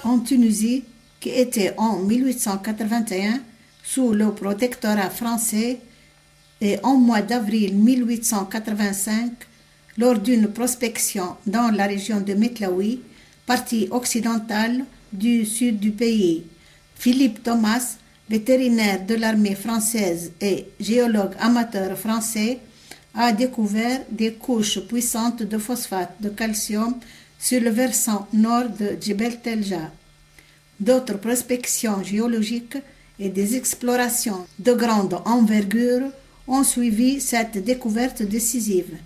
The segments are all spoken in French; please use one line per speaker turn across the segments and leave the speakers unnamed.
en Tunisie qui était en 1881 sous le protectorat français et en mois d'avril 1885, lors d'une prospection dans la région de Metlaoui, partie occidentale du sud du pays. Philippe Thomas, vétérinaire de l'armée française et géologue amateur français, a découvert des couches puissantes de phosphate de calcium sur le versant nord de Djebel Telja. D'autres prospections géologiques et des explorations de grande envergure ont suivi cette découverte décisive.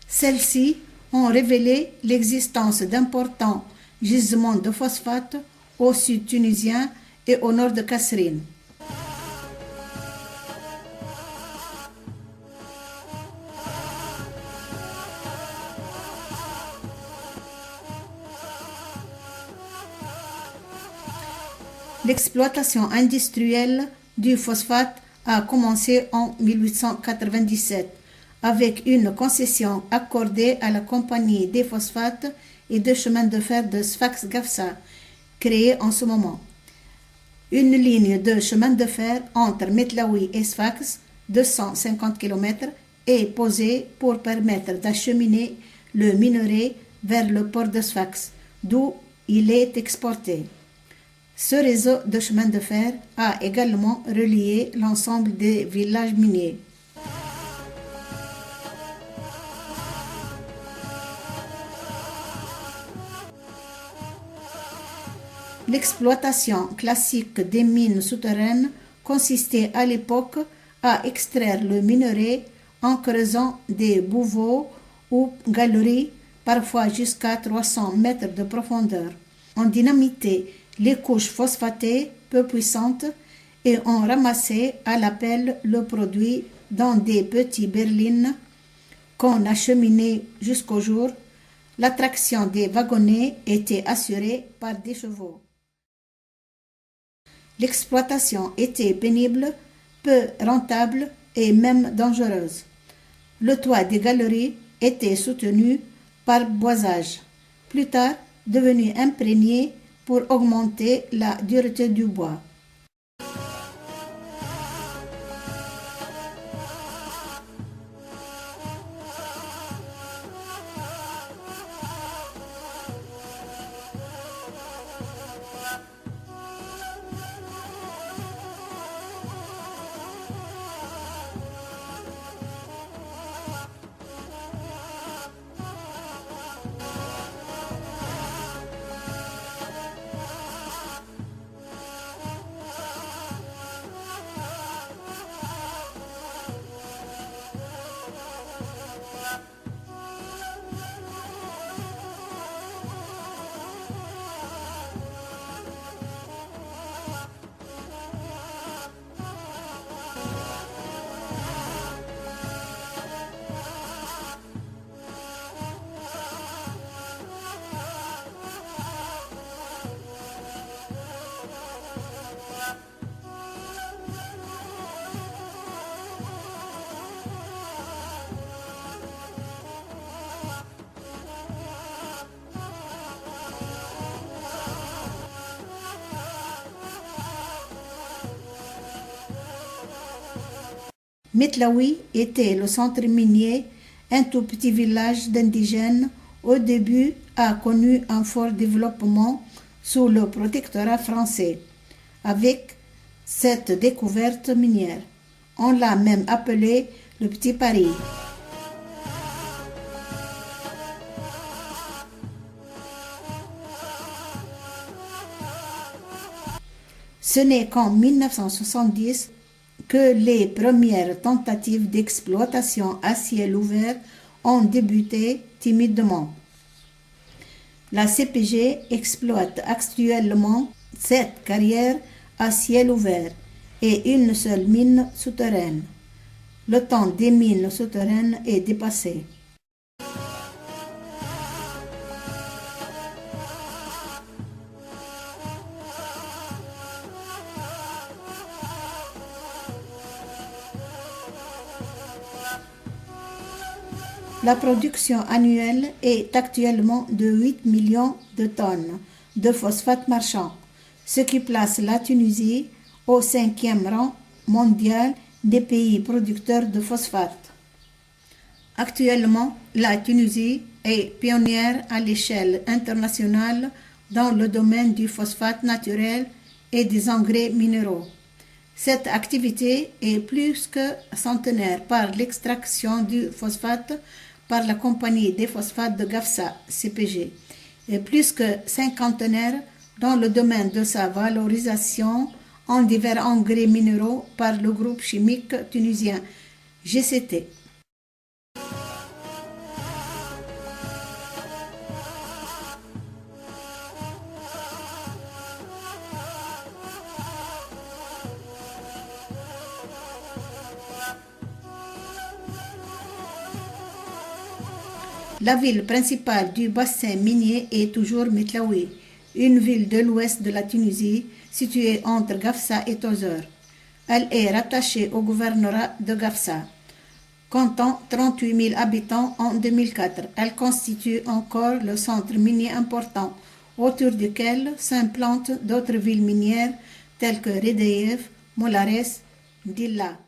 Celles-ci ont révélé l'existence d'importants gisements de phosphate au sud tunisien et au nord de Kasserine. L'exploitation industrielle du phosphate a commencé en 1897 avec une concession accordée à la compagnie des phosphates et de chemin de fer de Sfax-Gafsa, créée en ce moment. Une ligne de chemin de fer entre Metlaoui et Sfax, 250 km, est posée pour permettre d'acheminer le minerai vers le port de Sfax, d'où il est exporté. Ce réseau de chemin de fer a également relié l'ensemble des villages miniers. L'exploitation classique des mines souterraines consistait à l'époque à extraire le minerai en creusant des bouveaux ou galeries, parfois jusqu'à 300 mètres de profondeur. On dynamitait les couches phosphatées peu puissantes et on ramassait à la pelle le produit dans des petits berlines qu'on acheminait jusqu'au jour. La traction des wagonnets était assurée par des chevaux. L'exploitation était pénible, peu rentable et même dangereuse. Le toit des galeries était soutenu par boisage, plus tard devenu imprégné pour augmenter la dureté du bois. Metlaoui était le centre minier, un tout petit village d'indigènes au début a connu un fort développement sous le protectorat français. Avec cette découverte minière, on l'a même appelé le Petit Paris. Ce n'est qu'en 1970 que les premières tentatives d'exploitation à ciel ouvert ont débuté timidement. La CPG exploite actuellement 7 carrières à ciel ouvert et une seule mine souterraine. Le temps des mines souterraines est dépassé. La production annuelle est actuellement de 8 millions de tonnes, de phosphate marchand, ce qui place la Tunisie au 5e rang mondial des pays producteurs de phosphate. Actuellement, la Tunisie est pionnière à l'échelle internationale dans le domaine du phosphate naturel et des engrais minéraux. Cette activité est plus que centenaire par l'extraction du phosphate par la compagnie des phosphates de Gafsa, CPG, et plus que cinquantenaire dans le domaine de sa valorisation en divers engrais minéraux par le groupe chimique tunisien GCT. La ville principale du bassin minier est toujours Metlaoui, une ville de l'ouest de la Tunisie située entre Gafsa et Tozeur. Elle est rattachée au gouvernorat de Gafsa. Comptant 38 000 habitants en 2004, elle constitue encore le centre minier important autour duquel s'implantent d'autres villes minières telles que Redeyev, Molares, Dilla.